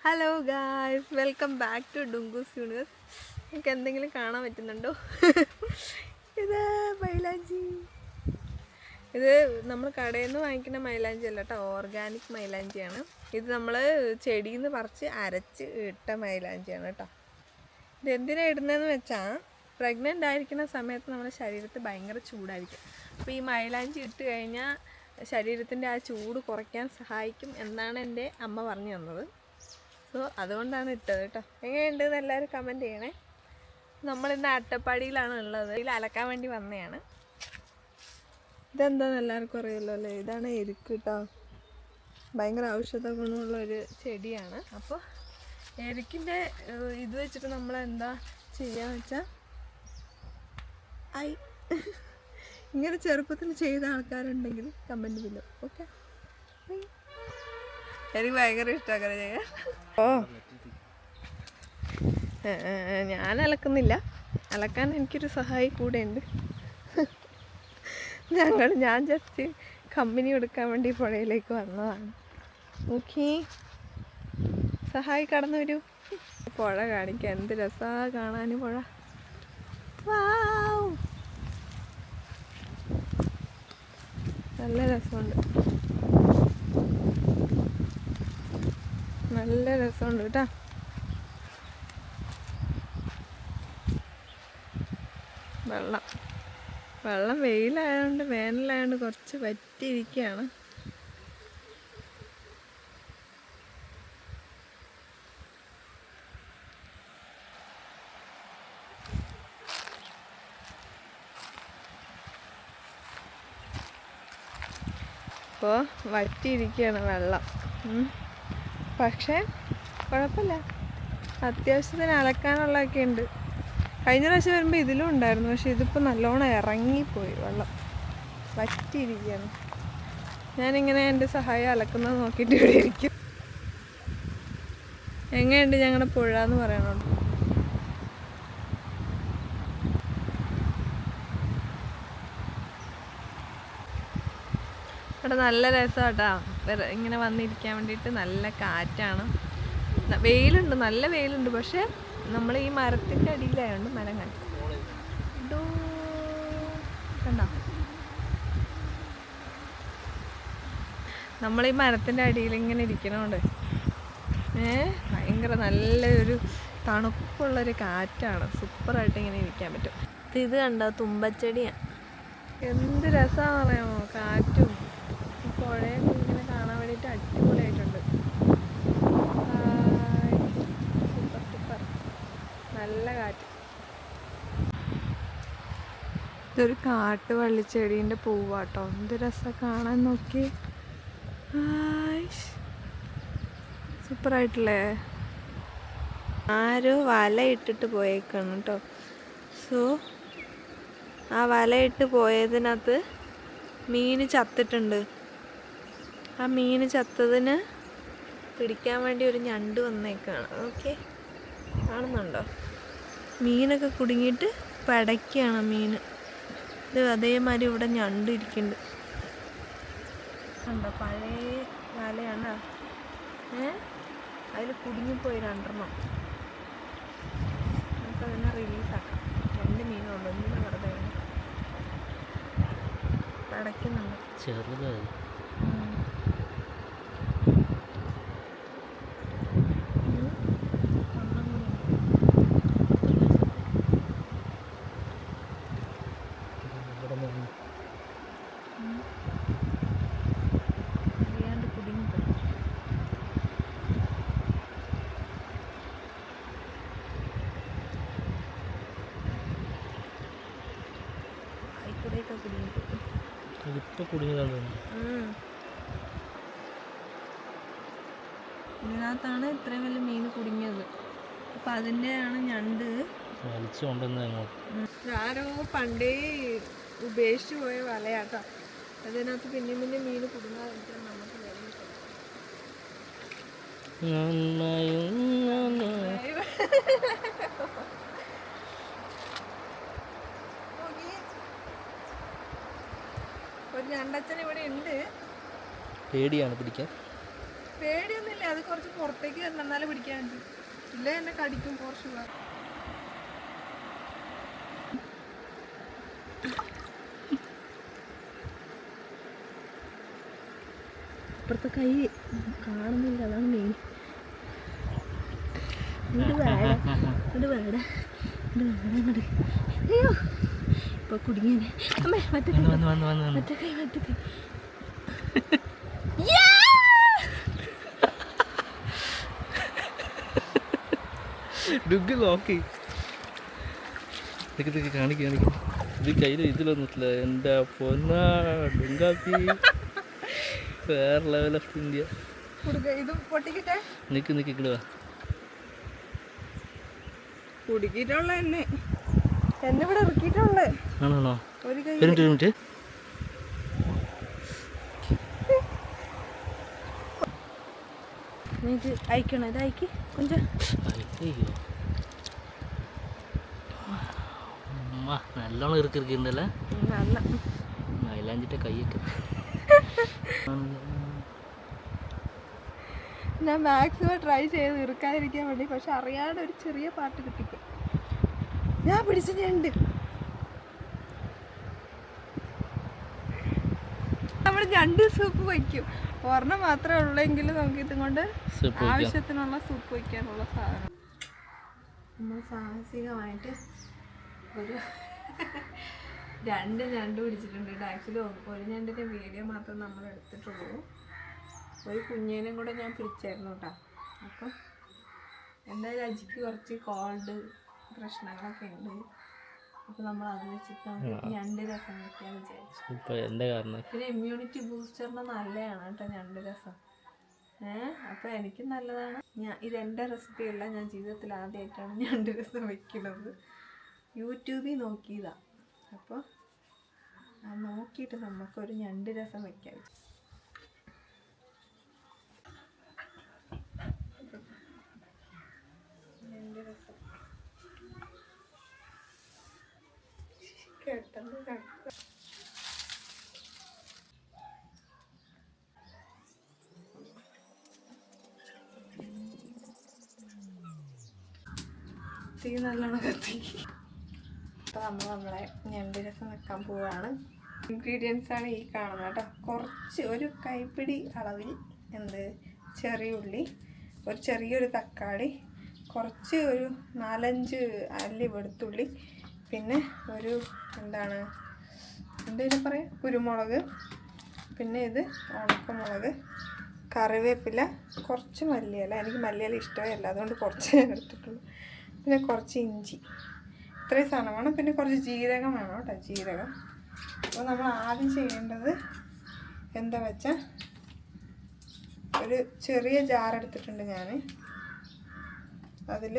Hello guys, welcome back to Dunkoos universe. നിങ്ങൾക്ക് എന്തെങ്കിലും കാണാൻ പറ്റുന്നുണ്ടോ? ഇത് മൈലാഞ്ചി. ഇത് നമ്മൾ കടയിൽ നിന്ന് വാങ്ങിക്കുന്ന മൈലാഞ്ചി അല്ല കേട്ടോ, ഓർഗാനിക് മൈലാഞ്ചിയാണ്. ഇത് നമ്മൾ ചെടിയിൽ നിന്ന് പറിച്ച് അരച്ച് ഇട്ട മൈലാഞ്ചിയാണ് കേട്ടോ. ഇത് എന്തിനാണ് ഇടുന്നതെന്ന് വെച്ചാൽ, പ്രഗ്നൻ്റ് ആയിരിക്കുന്ന സമയത്ത് നമ്മുടെ ശരീരത്തിൽ ഭയങ്കര ചൂടായിരിക്കും. അപ്പോൾ ഈ മൈലാഞ്ചി ഇട്ട് കഴിഞ്ഞാൽ ശരീരത്തിൻ്റെ ആ ചൂട് കുറയ്ക്കാൻ സഹായിക്കും എന്നാണ് എൻ്റെ അമ്മ പറഞ്ഞു തന്നത്. സോ അതുകൊണ്ടാണ് ഇട്ടത് കേട്ടോ. എങ്ങനെയുണ്ടെന്ന് എല്ലാവരും കമൻറ്റ് ചെയ്യണേ. നമ്മളിന്ന് അട്ടപ്പാടിയിലാണ് ഉള്ളത്. ഇതിൽ അലക്കാൻ വേണ്ടി വന്നതാണ്. ഇതെന്താണെന്ന് എല്ലാവർക്കും അറിയാമല്ലോ അല്ലേ? ഇതാണ് എരിക്ക് കേട്ടോ. ഭയങ്കര ഔഷധ ഗുണമുള്ളൊരു ചെടിയാണ്. അപ്പോൾ എരിക്കിൻ്റെ ഇത് വെച്ചിട്ട് നമ്മൾ എന്താ ചെയ്യാന്ന് വെച്ചാൽ, ഇങ്ങനെ ചെറുപ്പത്തിൽ ചെയ്ത ആൾക്കാരുണ്ടെങ്കിൽ കമൻറ്റ് ബില്ലോ. ഓക്കെ, എനിക്ക് ഭയങ്കര ഇഷ്ടമാണ് ചെയ്യാൻ. ഞാൻ അലക്കുന്നില്ല, അലക്കാൻ എനിക്കൊരു സഹായി കൂടെ ഉണ്ട്. ഞാൻ ജസ്റ്റ് കമ്പനി കൊടുക്കാൻ വേണ്ടി പുഴയിലേക്ക് വന്നതാണ്. ഓക്കെ, സഹായി കടന്നു വരൂ. പുഴ കാണിക്കാം, എന്ത് രസമാണ് കാണാൻ പുഴ. വാവ്, നല്ല രസമുണ്ട്, നല്ല രസമുണ്ട് കേട്ടോ. വെള്ളം വെയിലായതുകൊണ്ട്, വേനലായതുകൊണ്ട് കുറച്ച് വറ്റിയിരിക്കുകയാണ്. അപ്പോൾ വറ്റിയിരിക്കുകയാണ് വെള്ളം. പക്ഷേ കുഴപ്പമില്ല, അത്യാവശ്യത്തിന് അലക്കാനുള്ളതൊക്കെ ഉണ്ട്. കഴിഞ്ഞ പ്രാവശ്യം വരുമ്പോൾ ഇതിലും ഉണ്ടായിരുന്നു, പക്ഷെ ഇതിപ്പോൾ നല്ലോണം ഇറങ്ങിപ്പോയി, വെള്ളം വറ്റിയിരിക്കുകയാണ്. ഞാനിങ്ങനെ എൻ്റെ സഹായം അലക്കുന്നത് നോക്കിയിട്ട് ഇവിടെ ഇരിക്കും. എങ്ങനെയുണ്ട് ഞങ്ങളുടെ പുഴ എന്ന് പറയണുണ്ട്. ഇവിടെ നല്ല രസമാട്ടാ ഇങ്ങനെ വന്നിരിക്കാൻ വേണ്ടിയിട്ട്. നല്ല കാറ്റാണ്, വെയിലുണ്ട്, നല്ല വെയിലുണ്ട്. പക്ഷെ നമ്മൾ ഈ മരത്തിൻ്റെ അടിയിലായതുകൊണ്ട് മരം കണ്ടോ, നമ്മൾ ഈ മരത്തിൻ്റെ അടിയിൽ ഇങ്ങനെ ഇരിക്കണോണ്ട് ഭയങ്കര നല്ലൊരു തണുപ്പുള്ളൊരു കാറ്റാണ്. സൂപ്പറായിട്ട് ഇങ്ങനെ ഇരിക്കാൻ പറ്റും. ഇത് കണ്ടോ, തുമ്പച്ചെടിയാണ്. എന്ത് രസമാണെന്ന് പറയാമോ, കാറ്റും പുഴയൊക്കെ ഇങ്ങനെ കാണാൻ വേണ്ടിയിട്ട് അടിപൊളിയായിട്ടുണ്ട്. സൂപ്പർ സൂപ്പർ, നല്ല കാറ്റ്. ഇതൊരു കാട്ട് വള്ളിച്ചെടീൻ്റെ പൂവാട്ടോ. എന്ത് രസം കാണാൻ, നോക്കി. സൂപ്പറായിട്ടില്ലേ? ആരോ വല ഇട്ടിട്ട് പോയേക്കാണ് കേട്ടോ. സോ ആ വലയിട്ട് പോയതിനകത്ത് മീൻ ചത്തിട്ടുണ്ട്. ആ മീൻ ചത്തതിന് പിടിക്കാൻ വേണ്ടി ഒരു ഞണ്ട് വന്നേക്കാണ്. ഓക്കെ, കാണുന്നുണ്ടോ? മീനൊക്കെ കുടുങ്ങിയിട്ട് പടയ്ക്കാണ് മീൻ. ഇത് അതേമാതിരി ഇവിടെ ഞണ്ട് ഇരിക്കുന്നുണ്ട്. കണ്ടോ, പഴയ വലയാണ്. അതിൽ കുടുങ്ങിപ്പോയി രണ്ടെണ്ണം. നമുക്കതിനെ റിലീസാക്കാം. 2 മീനുള്ളൂ, എന്തിനാ വെറുതെ പടയ്ക്കുന്നുണ്ട്. ചെറുതായി ഇതിനകത്താണ് ഇത്രയും വലിയ മീൻ കുടുങ്ങിയത്. അപ്പം അതിൻ്റെയാണ് ഞണ്ട് ആരോ പണ്ടേ ഉപേക്ഷിച്ച് പോയ വലയാട്ടോ. അതിനകത്ത് പിന്നെയും പിന്നെ മീൻ കുടുങ്ങാതിരിക്കാൻ നമുക്ക് ഒരു ഞണ്ടച്ചൻ ഇവിടെ ഉണ്ട്. പേടിയാണ് പിടിക്കാൻ. പേടിയൊന്നുമില്ല, അത് കുറച്ച് പുറത്തേക്ക് വരണം, എന്നാലും പിടിക്കാൻ പറ്റും. ഇല്ലേ എന്നെ കടിക്കും പോർച്ചുഗൽ. ഇപ്പുറത്തെ കൈ കാണുന്നില്ല, അതാണ് മെയിൻ. അയ്യോ ഇപ്പൊ കുടുങ്ങിയനെ. അമ്മേ മറ്റേ കൈ ഡുഗ് നോക്കി കാണിക്കും. ഇത് കയ്യിൽ ഇതിലൊന്നുമില്ല. എൻ്റെ പൊന്നാ ഡുങ്കാപ്പി വേറെ ലെവൽ ഓഫ് ഇന്ത്യ. നിക്ക് നിക്കിടുക കുടുക്കിയിട്ടുള്ള എന്നെ ഇവിടെ ഇറക്കിയിട്ടുള്ള ആണോ? ഒരു കൈ മിനിറ്റ് ഇത് അയക്കണം. ഇത് അയക്കി കൊഞ്ചം നല്ലോണം ഇറുക്കിറുക്കിണ്ടല്ലേ. നല്ല മൈലാഞ്ചിന്റെ കൈയൊക്കെ ഞാൻ മാക്സിമം ട്രൈ ചെയ്ത് ഇറുക്കാതിരിക്കാൻ വേണ്ടി. പക്ഷെ അറിയാതെ ഒരു ചെറിയ പാട്ട് കിട്ടിക്കും. ഞാൻ പിടിച്ച ഞണ്ട്. നമ്മൾ ഞണ്ട് സൂപ്പ് വയ്ക്കും. ഒരെണ്ണം മാത്രമേ ഉള്ളെങ്കിലും നമുക്ക് ഇതും കൊണ്ട് ആവശ്യത്തിനുള്ള സൂപ്പ് വയ്ക്കാനുള്ള സാധനം. നമ്മൾ സാഹസികമായിട്ട് ഒരു ഞണ്ട് പിടിച്ചിട്ടുണ്ട്. ആക്ച്വലി ഒരു ഞണ്ടിൻ്റെ വീഡിയോ മാത്രം നമ്മൾ എടുത്തിട്ടുള്ളൂ. ഒരു കുഞ്ഞേനും കൂടെ ഞാൻ പിടിച്ചായിരുന്നു കേട്ടോ. അപ്പം എന്തായാലും അജിക്ക് കുറച്ച് കോൾഡ് പ്രശ്നങ്ങളൊക്കെ ഉണ്ട്. അപ്പം നമ്മൾ അത് വെച്ചിട്ട് നമുക്ക് ഞണ്ട് രസം വയ്ക്കാന്ന് വിചാരിച്ചു. പിന്നെ ഇമ്മ്യൂണിറ്റി ബൂസ്റ്ററിന് നല്ലതാണ് കേട്ടോ ഞണ്ട് രസം. അപ്പം എനിക്ക് നല്ലതാണ്. ഇതെൻ്റെ റെസിപ്പിയല്ല, ഞാൻ ജീവിതത്തിൽ ആദ്യമായിട്ടാണ് ഞണ്ട് രസം വയ്ക്കുന്നത്. യൂട്യൂബിൽ നോക്കിയതാ. അപ്പോൾ അത് നോക്കിയിട്ട് നമുക്കൊരു ഞണ്ട് രസം വയ്ക്കാം. ഞണ്ട് രസം കേട്ടെന്ന് കഴിക്കാം. തീ നല്ലോണം കത്തി. അപ്പോൾ നമ്മളെ ഞണ്ട് രസം വെക്കാൻ പോവുകയാണ്. ഇൻഗ്രീഡിയൻസ് ആണ് ഈ കാണുന്നത് കേട്ടോ. കുറച്ച് ഒരു കൈപ്പിടി അളവിൽ ചെറിയ ഉള്ളി, ഒരു ചെറിയൊരു തക്കാളി, കുറച്ച് ഒരു 4-5 അല്ലി വെളുത്തുള്ളി, പിന്നെ ഒരു എന്തെങ്കിലും പറയാം കുരുമുളക്, പിന്നെ ഇത് ഉണക്കമുളക്, കറിവേപ്പില, കുറച്ച് മല്ലിയില. എനിക്ക് മല്ലിയില ഇഷ്ടമേ അല്ല, അതുകൊണ്ട് കുറച്ച് ഞാൻ എടുത്തിട്ടുള്ളൂ. പിന്നെ കുറച്ച് ഇഞ്ചി, ഇത്രയും സാധനം വേണം. പിന്നെ കുറച്ച് ജീരകം വേണം കേട്ടോ, ജീരകം. അപ്പോൾ നമ്മൾ ആദ്യം ചെയ്യേണ്ടത് എന്താ വെച്ചാൽ ഒരു ചെറിയ ജാർ എടുത്തിട്ടുണ്ട് ഞാൻ. അതിൽ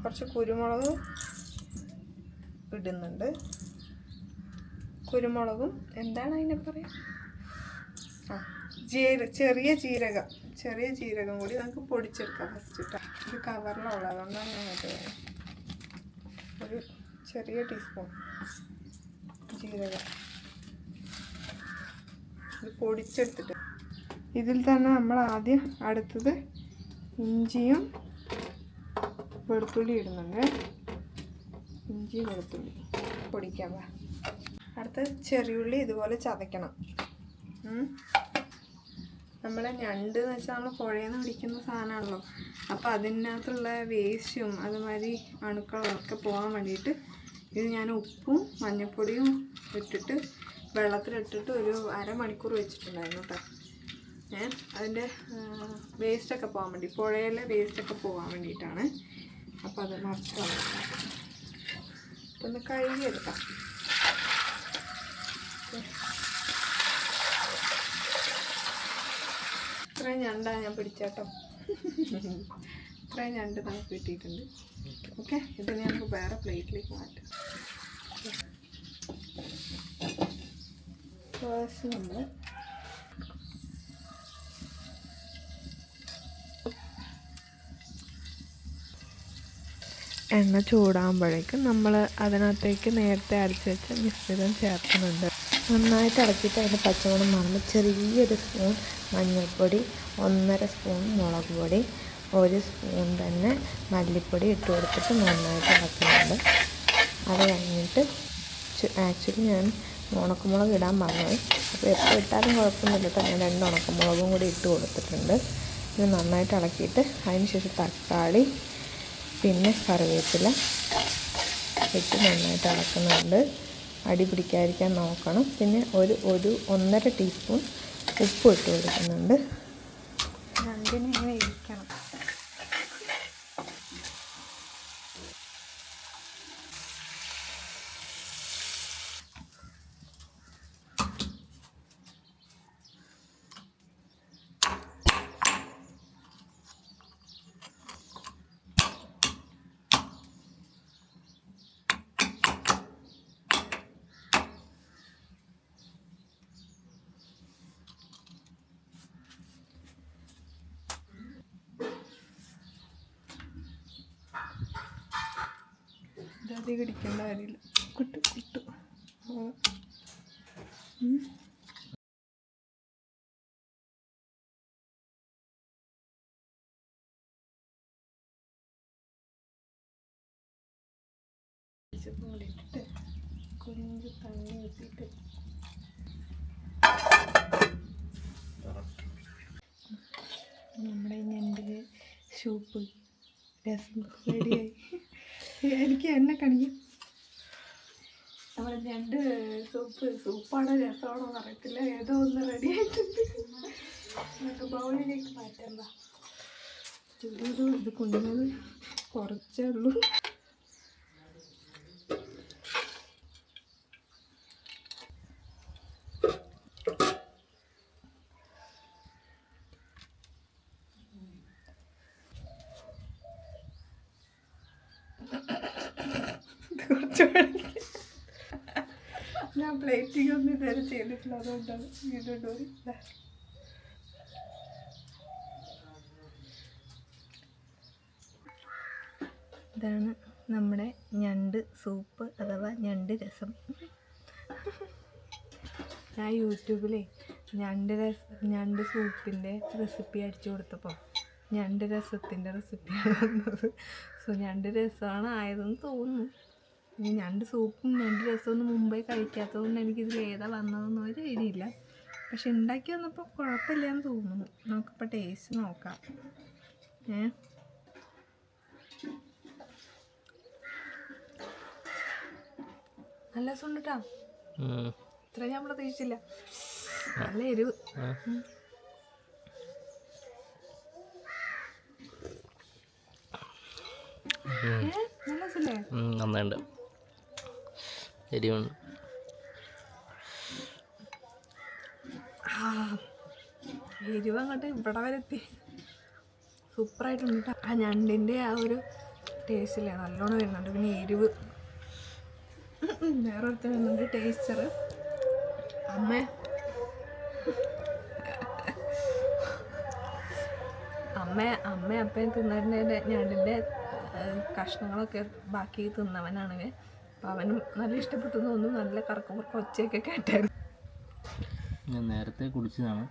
കുറച്ച് കുരുമുളക് ഇടുന്നുണ്ട്. കുരുമുളകും അതിനെ പറയുക, ചെറിയ ജീരകം കൂടി നമുക്ക് പൊടിച്ചെടുക്കാം ഫസ്റ്റ് കേട്ടോ. ഇത് കവറിലുള്ള, അതുകൊണ്ടാണ് ഞാൻ ഒരു ചെറിയ ടീസ്പൂൺ ജീരകം ഇത് പൊടിച്ചെടുത്തിട്ട് ഇതിൽ തന്നെ നമ്മൾ ആദ്യം അടുത്തത് ഇഞ്ചിയും വെളുത്തുള്ളി ഇടുന്നുണ്ട്. ഇഞ്ചി വെളുത്തുള്ളി പൊടിക്കാൻ വാ. അടുത്ത ചെറിയുള്ളി ഇതുപോലെ ചതയ്ക്കണം. നമ്മളെ ഞണ്ട് എന്ന് വെച്ചാൽ നമ്മൾ പുഴയിൽ നിന്ന് പിടിക്കുന്ന സാധനമാണല്ലോ. അപ്പോൾ അതിനകത്തുള്ള വേസ്റ്റും അതുമാതിരി അണുക്കളും ഒക്കെ പോകാൻ വേണ്ടിയിട്ട് ഇത് ഞാൻ ഉപ്പും മഞ്ഞൾപ്പൊടിയും ഇട്ടിട്ട് വെള്ളത്തിലിട്ടിട്ട് ഒരു അരമണിക്കൂർ വെച്ചിട്ടുണ്ടായിരുന്നു കേട്ടോ. അതിൻ്റെ വേസ്റ്റൊക്കെ പോകാൻ വേണ്ടി, പുഴയിലെ വേസ്റ്റൊക്കെ പോകാൻ വേണ്ടിയിട്ടാണ്. അപ്പോൾ അത് മറിച്ച് ഒന്ന് കഴുകിയെടുക്കാം. ഇത്രയും ഞണ്ടാണ് ഞാൻ പിടിച്ചേട്ടോ. ഇത്രയും ഞണ്ട് നമുക്ക് കിട്ടിയിട്ടുണ്ട്. ഓക്കെ, ഇതിനെ നമുക്ക് വേറെ പ്ലേറ്റിലേക്ക് മാറ്റാം. ഫസ്റ്റ് നമ്മൾ എണ്ണ ചൂടാകുമ്പോഴേക്കും നമ്മൾ അതിനകത്തേക്ക് നേരത്തെ അരച്ച് വെച്ച മിശ്രിതം ചേർക്കുന്നുണ്ട്. നന്നായിട്ട് ഇളക്കിയിട്ട് അതിൻ്റെ പച്ചമണം മാറുമ്പോൾ ചെറിയൊരു സ്പൂൺ മഞ്ഞൾപ്പൊടി, 1.5 സ്പൂൺ മുളക് പൊടി, 1 സ്പൂൺ തന്നെ മല്ലിപ്പൊടി ഇട്ട് കൊടുത്തിട്ട് നന്നായിട്ട് ഇളക്കുന്നുണ്ട്. അത് കഴിഞ്ഞിട്ട് ആക്ച്വലി ഞാൻ ഉണക്കമുളക് ഇടാൻ മറന്നുപോയി. അപ്പോൾ എപ്പോൾ ഇട്ടാലും കുഴപ്പമൊന്നുമില്ല കേട്ടോ. ഞാൻ 2 ഉണക്കമുളകും കൂടി ഇട്ട് കൊടുത്തിട്ടുണ്ട്. ഇത് നന്നായിട്ട് ഇളക്കിയിട്ട് അതിന് ശേഷം തക്കാളി പിന്നെ കറിവേപ്പില ഇട്ട് നന്നായിട്ട് ഇളക്കുന്നുണ്ട്. അടി പിടിക്കാതിരിക്കാൻ നോക്കണം. പിന്നെ ഒരു 1.5 ടീസ്പൂൺ ഉപ്പ് ഇട്ട് കൊടുക്കുന്നുണ്ട്. രണ്ടിനും ഇങ്ങനെ ഇരിക്കണം. അധികം ഇടിക്കേണ്ട കാര്യമില്ല. കുട്ടു കുട്ടു ഇട്ടിട്ട് കുഞ്ഞു തണ്ണി വെച്ചിട്ട് നമ്മുടെ ഞണ്ട് സൂപ്പ് രസം റെഡിയായി. എനിക്ക് എന്നെ കാണിക്കും. നമ്മുടെ ഞണ്ട് സൂപ്പാണോ രസമാണോ അറിയത്തില്ല. ഏതോ ഒന്ന് റെഡി ആയിട്ടുണ്ട്. നമുക്ക് ബൗളിലേക്ക് മാറ്റാം. ഇത് കൊണ്ടുവന്നത് കുറച്ചേ ഉള്ളൂ. ഞാൻ പ്ലേറ്റിംഗ് ഒന്നും ഇതുവരെ ചെയ്തിട്ടില്ല. അതുകൊണ്ടാണ് വീണ്ടും ഇതാണ് നമ്മുടെ ഞണ്ട് സൂപ്പ് അഥവാ ഞണ്ട് രസം. ഞാൻ യൂട്യൂബിലേ ഞണ്ട് സൂപ്പിൻ്റെ റെസിപ്പി അടിച്ചു കൊടുത്തപ്പോൾ ഞണ്ട് രസത്തിൻ്റെ റെസിപ്പിയാണ് വന്നത്. സോ ഞണ്ട് രസമാണ് ആയതെന്ന് തോന്നുന്നു. ഇനി ഞണ്ട് സൂപ്പും ഞണ്ട് രസമൊന്നും മുമ്പേ കഴിക്കാത്തതുകൊണ്ട് എനിക്കിതിൽ ഏതാ വന്നതെന്ന് ഒരു ഐഡിയയില്ല. പക്ഷെ ഉണ്ടാക്കി വന്നപ്പോൾ കുഴപ്പമില്ലയെന്ന് തോന്നുന്നു. നമുക്കിപ്പോൾ ടേസ്റ്റ് നോക്കാം. നല്ല രസമുണ്ട് കേട്ടോ. ഇത്ര ഞാൻ പ്രതീക്ഷിച്ചില്ല. നല്ല എരിവ്. നല്ല രസമല്ലേ? നന്നായിട്ട് എരിവുണ്ട്. എരിവ് അങ്ങോട്ട് ഇവിടെ വരെ എത്തി. സൂപ്പറായിട്ടുണ്ട് കേട്ടോ. ആ ഞണ്ടിൻ്റെ ആ ഒരു ടേസ്റ്റില്ലേ നല്ലോണം വരുന്നുണ്ട്. പിന്നെ എരിവ് വേറൊരുത്തർ വരുന്നുണ്ട്. ടേസ്റ്റർ അമ്മ അപ്പയും തിന്നതിൻ്റെ ഞണ്ടിൻ്റെ കഷ്ണങ്ങളൊക്കെ ബാക്കി തിന്നവനാണ്. അപ്പം അവനും നല്ല ഇഷ്ടപ്പെട്ടു തോന്നുന്നു. നല്ല കറക്കം ഒച്ചയൊക്കെ കേട്ടായിരുന്നു. ഞാൻ നേരത്തെ കുടിച്ചതാണ്.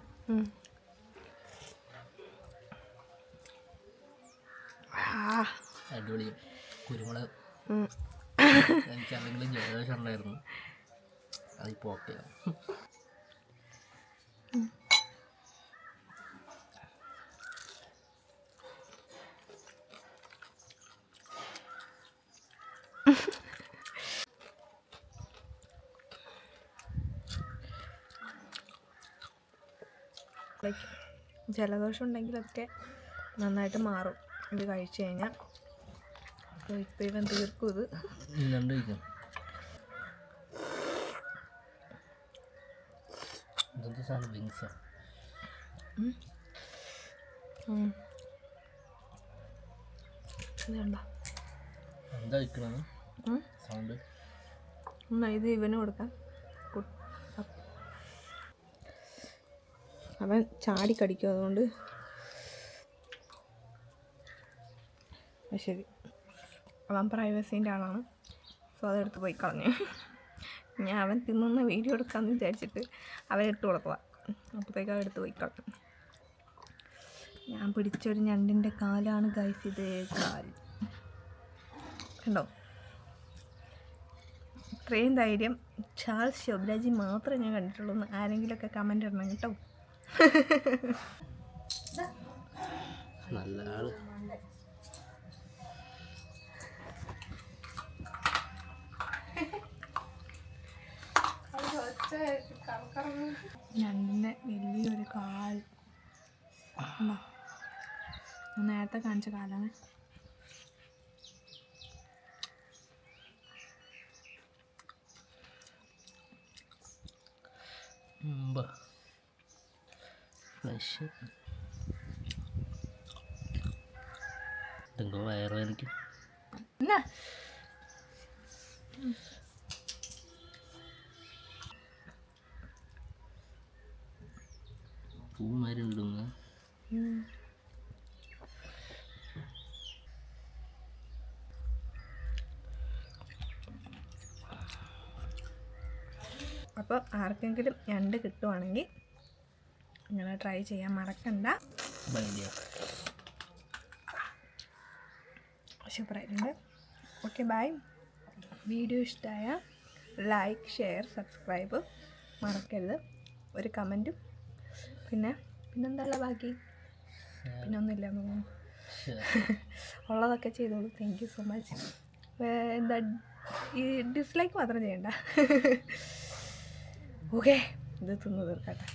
അടിപൊളി. കുരുമുളക് എനിക്കല്ലെങ്കിലും ജലദോഷം ഉണ്ടായിരുന്നു. അതിപ്പോൾ ഓക്കെയാണ്. ജലദോഷം ഉണ്ടെങ്കിലൊക്കെ നന്നായിട്ട് മാറും ഇത് കഴിച്ചു കഴിഞ്ഞാൽ. അപ്പോൾ ഇപ്പോൾ ഇവൻ തീർക്കും ഇത്. ഇത് ഇവന് കൊടുക്കാം. അവൻ ചാടിക്കടിക്കും. അതുകൊണ്ട് ശരി, അവൻ പ്രൈവസീൻ്റെ ആളാണ്. സോ അതെടുത്ത് പോയി കളഞ്ഞു. ഞാൻ അവൻ തിന്നുന്ന വീഡിയോ എടുക്കാമെന്ന് വിചാരിച്ചിട്ട് അവൻ ഇട്ട് കൊടുക്കുക. അപ്പോഴത്തേക്ക് അവൻ എടുത്ത് പോയി കളഞ്ഞു. ഞാൻ പിടിച്ചൊരു ഞണ്ടിൻ്റെ കാലാണ് ഗൈസ് ഇത്. കാൽ കണ്ടോ? ഇത്രയും ധൈര്യം ചാൾസ് ശോഭരാജി മാത്രമേ ഞാൻ കണ്ടിട്ടുള്ളൂ. ആരെങ്കിലുമൊക്കെ കമൻ്റ് ഇടണം കേട്ടോ. നല്ല ആള്. ഞണ്ടിൻ്റെ വലിയൊരു കാൽ ഉണ്ടോ? ഞാൻ നേരത്തെ കാണിച്ച കാലാണ്. ഫ്ലഷ് ഇതെങ്കോ വയറുവേദനയ്ക്ക് എന്നാ പൂമാരി ഉണ്ടെന്ന്. അപ്പോൾ ആർക്കെങ്കിലും ഞണ്ട് കിട്ടുവാണെങ്കിൽ ഇങ്ങനെ ട്രൈ ചെയ്യാൻ മറക്കണ്ട. സൂപ്പറായിട്ടുണ്ട്. Okay bye. വീഡിയോ ഇഷ്ടമായ ലൈക്ക്, ഷെയർ, സബ്സ്ക്രൈബ് മറക്കരുത്. ഒരു കമൻറ്റും പിന്നെന്തല്ല ബാക്കി പിന്നെ ഒന്നുമില്ല തോന്നുന്നു. ഉള്ളതൊക്കെ ചെയ്തോളൂ. Thank you so much. എന്താ ഈ ഡിസ്ലൈക്ക് മാത്രം ചെയ്യണ്ട. ഓക്കെ, ഇത് തിന്നു തീർക്കട്ടെ.